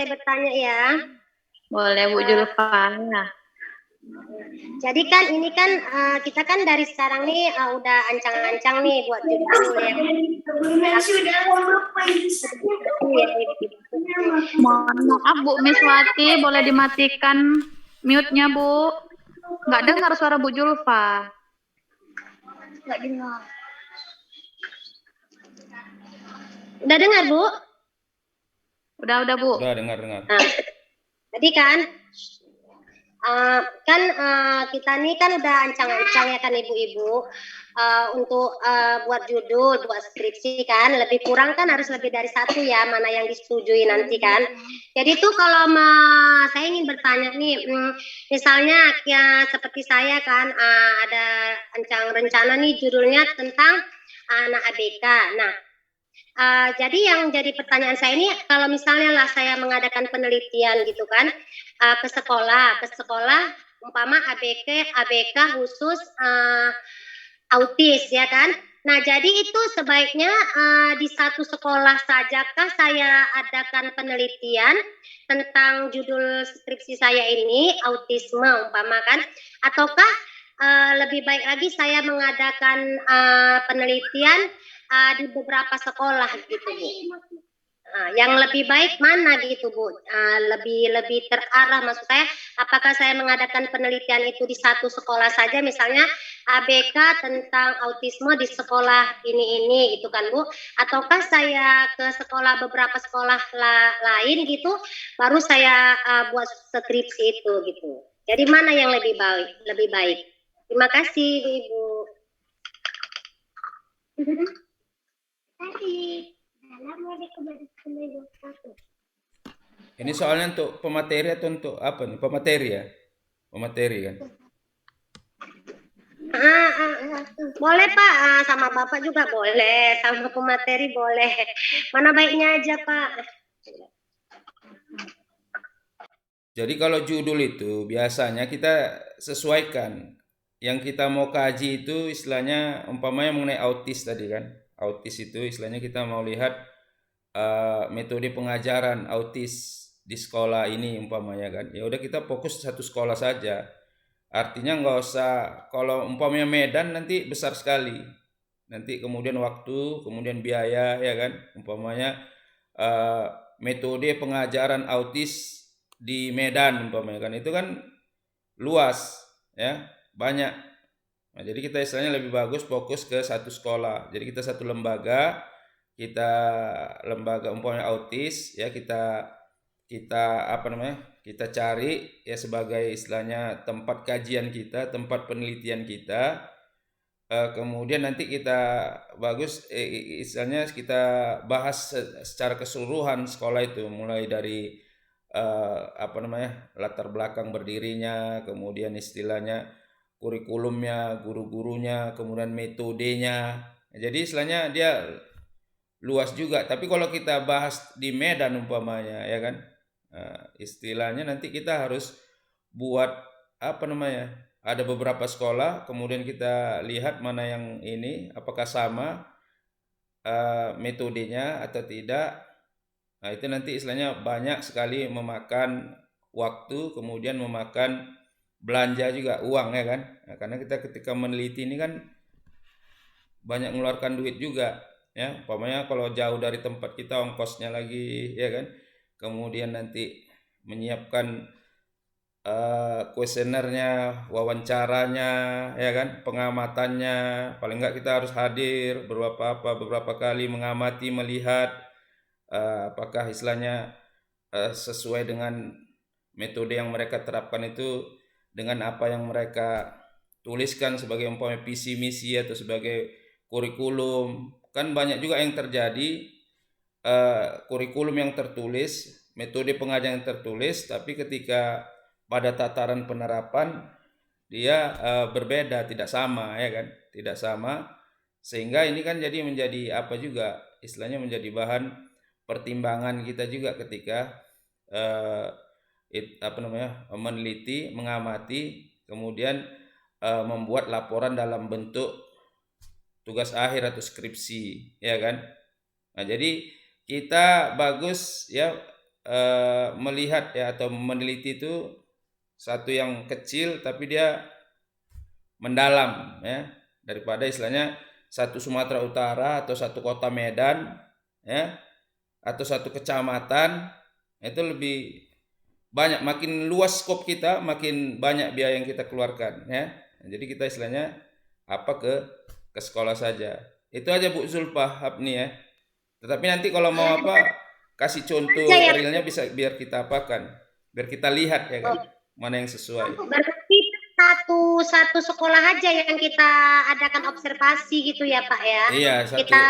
bertanya ya. Boleh Bu Julfa. Jadi kan ini kan kita kan dari sekarang nih udah ancang-ancang nih buat judul ya. Mohon maaf Bu Miswati, boleh dimatikan mute-nya Bu. Nggak dengar suara Bu Julfa. Nggak dengar. Udah dengar Bu? Udah Bu. Udah dengar. Nah, tadi kan kita nih kan udah ancang-ancang ya kan ibu-ibu untuk buat judul, buat skripsi kan lebih kurang kan harus lebih dari satu ya mana yang disetujui nanti kan. Jadi tuh kalau saya ingin bertanya nih, misalnya ya seperti saya kan ada rencana nih judulnya tentang anak ABK. Nah, jadi yang jadi pertanyaan saya ini kalau misalnya lah saya mengadakan penelitian gitu kan ke sekolah umpama ABK khusus autis ya kan. Nah jadi itu sebaiknya di satu sekolah sajakah saya adakan penelitian tentang judul skripsi saya ini autisme umpama kan, ataukah lebih baik lagi saya mengadakan penelitian di beberapa sekolah gitu Bu. Yang lebih baik mana gitu Bu? Lebih terarah maksud saya, apakah saya mengadakan penelitian itu di satu sekolah saja misalnya ABK tentang autisme di sekolah ini gitu kan Bu, ataukah saya ke beberapa sekolah lain gitu baru saya buat skripsi itu gitu. Jadi mana yang lebih baik? Terima kasih Ibu. Ini soalnya untuk pemateri atau untuk apa nih? Pemateri ya? Pemateri kan? Boleh Pak, sama Bapak juga boleh, sama pemateri boleh. Mana baiknya aja Pak. Jadi kalau judul itu biasanya kita sesuaikan. Yang kita mau kaji itu istilahnya umpamanya mengenai autis tadi kan. Autis itu istilahnya kita mau lihat metode pengajaran autis di sekolah ini umpamanya kan. Ya udah kita fokus satu sekolah saja. Artinya nggak usah, kalau umpamanya Medan nanti besar sekali. Nanti kemudian waktu, kemudian biaya ya kan. Umpamanya metode pengajaran autis di Medan umpamanya kan, itu kan luas ya, banyak. Nah, jadi kita istilahnya lebih bagus fokus ke satu sekolah. Jadi kita satu lembaga, umpamanya autis ya, kita kita cari ya sebagai istilahnya tempat kajian kita, tempat penelitian kita. Kemudian nanti kita istilahnya kita bahas secara keseluruhan sekolah itu, mulai dari latar belakang berdirinya, kemudian istilahnya kurikulumnya, guru-gurunya, kemudian metodenya. Jadi istilahnya dia luas juga. Tapi kalau kita bahas di Medan umpamanya ya kan, istilahnya nanti kita harus buat ada beberapa sekolah, kemudian kita lihat mana yang ini apakah sama metodenya atau tidak. Nah itu nanti istilahnya banyak sekali memakan waktu, kemudian memakan belanja juga uang ya kan. Nah, karena kita ketika meneliti ini kan banyak mengeluarkan duit juga ya. Umpamanya kalau jauh dari tempat kita ongkosnya lagi ya kan. Kemudian nanti menyiapkan kuesionernya, wawancaranya ya kan, pengamatannya, paling enggak kita harus hadir beberapa kali mengamati, melihat apakah istilahnya sesuai dengan metode yang mereka terapkan itu dengan apa yang mereka tuliskan sebagai umpamanya visi misi atau sebagai kurikulum. Kan banyak juga yang terjadi kurikulum yang tertulis, metode pengajaran yang tertulis, tapi ketika pada tataran penerapan dia berbeda, tidak sama ya kan, tidak sama, sehingga ini kan menjadi apa juga istilahnya menjadi bahan pertimbangan kita juga ketika meneliti, mengamati, kemudian membuat laporan dalam bentuk tugas akhir atau skripsi ya kan. Nah jadi kita bagus ya melihat ya atau meneliti itu satu yang kecil tapi dia mendalam ya, daripada istilahnya satu Sumatera Utara atau satu kota Medan ya atau satu kecamatan, itu lebih banyak, makin luas skop kita makin banyak biaya yang kita keluarkan ya. Jadi kita istilahnya apa ke sekolah saja. Itu aja Bu Zulfa Hapni ya. Tetapi nanti kalau mau apa kasih contoh Aja ya. realnya bisa biar kita apakan, biar kita lihat ya kan mana yang sesuai. Berarti satu sekolah aja yang kita adakan observasi gitu ya Pak ya. Iya, satu Kita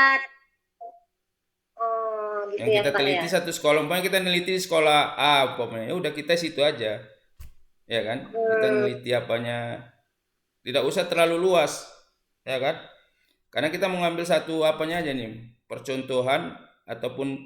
gitu yang ya kita Pak teliti ya. satu sekolah, umpamanya kita neliti di sekolah A umpamanya, ya udah kita situ aja. Ya kan? Kita neliti apanya. Tidak usah terlalu luas. Ya kan? Karena kita mengambil satu apanya aja nih, percontohan ataupun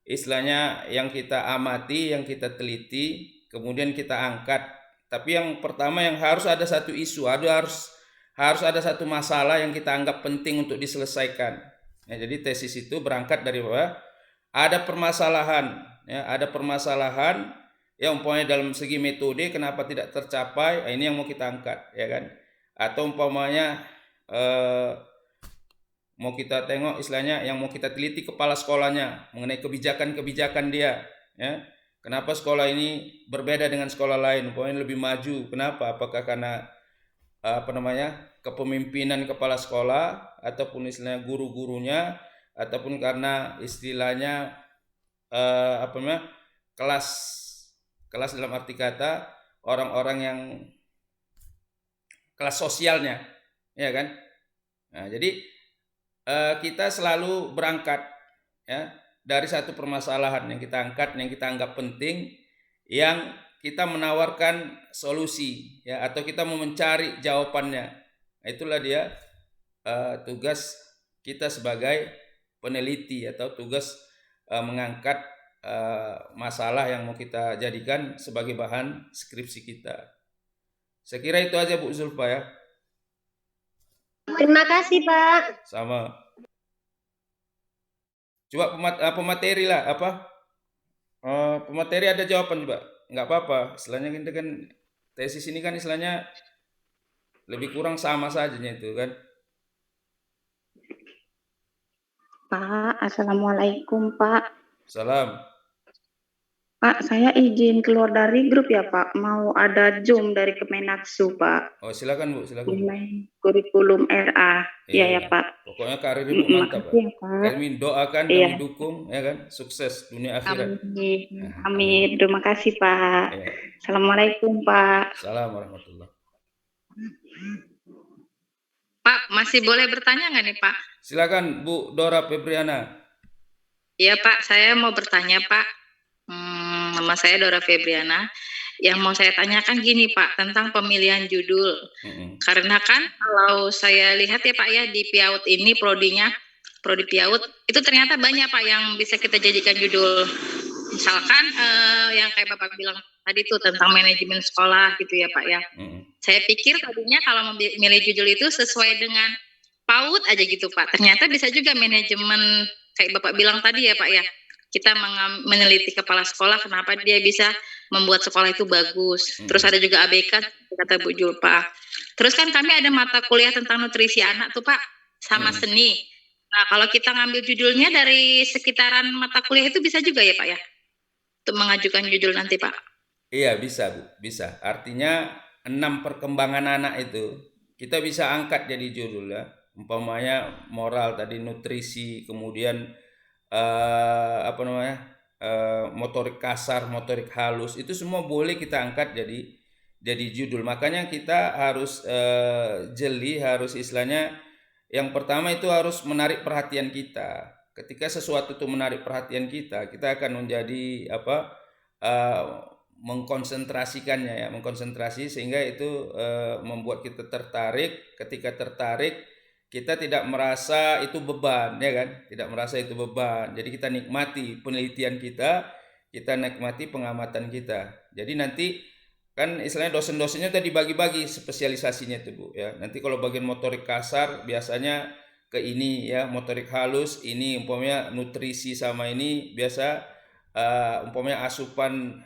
istilahnya yang kita amati, yang kita teliti, kemudian kita angkat. Tapi yang pertama yang harus ada satu isu, harus ada satu masalah yang kita anggap penting untuk diselesaikan. Ya, jadi tesis itu berangkat dari bahwa ada permasalahan, ya, ada permasalahan yang umpamanya dalam segi metode kenapa tidak tercapai, ini yang mau kita angkat, ya kan? Atau umpamanya mau kita tengok istilahnya yang mau kita teliti kepala sekolahnya mengenai kebijakan-kebijakan dia, ya. Kenapa sekolah ini berbeda dengan sekolah lain, umpamanya lebih maju, kenapa? Apakah karena kepemimpinan kepala sekolah ataupun istilahnya guru-gurunya, ataupun karena istilahnya kelas dalam arti kata orang-orang yang kelas sosialnya, ya kan? Nah, jadi kita selalu berangkat ya dari satu permasalahan yang kita angkat, yang kita anggap penting, yang kita menawarkan solusi ya, atau kita mau mencari jawabannya. Nah, itulah dia tugas kita sebagai peneliti atau tugas mengangkat masalah yang mau kita jadikan sebagai bahan skripsi kita. Saya kira itu aja Bu Zulfa ya. Terima kasih Pak. Sama. Coba pemateri lah pemateri ada jawaban coba. Nggak apa-apa. Istilahnya kita kan tesis ini kan istilahnya lebih kurang sama saja itu kan. Pak, Assalamualaikum Pak. Salam. Pak, saya izin keluar dari grup ya Pak. Mau ada Zoom dari Kemenaksu Pak. Oh silakan Bu, silakan. Kurikulum RA. Iya ya Pak. Pokoknya karir Ibu mantap Pak. Ya, Pak. Kami doakan, kami dukung ya kan, sukses dunia akhirat. Amin. Terima kasih Pak. Ya. Assalamualaikum Pak. Salam warahmatullahi. Pak, masih boleh bertanya nggak nih Pak? Silakan Bu Dora Febriana. Iya Pak, saya mau bertanya Pak. Nama saya Dora Febriana. Yang mau saya tanyakan gini Pak, tentang pemilihan judul. Karena kan kalau saya lihat ya Pak ya, di PIAUD ini prodi PIAUD, itu ternyata banyak Pak yang bisa kita jadikan judul. Misalkan yang kayak Bapak bilang tadi tuh tentang manajemen sekolah gitu ya Pak ya. Saya pikir tadinya kalau memilih judul itu sesuai dengan PAUD aja gitu Pak. Ternyata bisa juga manajemen kayak Bapak bilang tadi ya Pak ya. Kita meneliti kepala sekolah kenapa dia bisa membuat sekolah itu bagus. Terus ada juga ABK kata Bu Julpa. Terus kan kami ada mata kuliah tentang nutrisi anak tuh Pak, sama seni. Nah kalau kita ngambil judulnya dari sekitaran mata kuliah itu bisa juga ya Pak ya, untuk mengajukan judul nanti Pak? Iya bisa Bu, bisa. Artinya 6 perkembangan anak itu kita bisa angkat jadi judul ya. Umpamanya moral tadi, nutrisi, kemudian motorik kasar, motorik halus, itu semua boleh kita angkat jadi judul. Makanya kita harus jeli, harus istilahnya yang pertama itu harus menarik perhatian kita. Ketika sesuatu itu menarik perhatian kita akan menjadi mengkonsentrasikannya ya, mengkonsentrasi sehingga itu membuat kita tertarik. Ketika tertarik kita tidak merasa itu beban ya kan, tidak merasa itu beban. Jadi kita nikmati penelitian kita nikmati pengamatan kita. Jadi nanti kan istilahnya dosen-dosennya tadi bagi-bagi spesialisasinya tuh Bu ya. Nanti kalau bagian motorik kasar biasanya ke ini ya, motorik halus ini umpamanya nutrisi sama ini biasa umpamanya asupan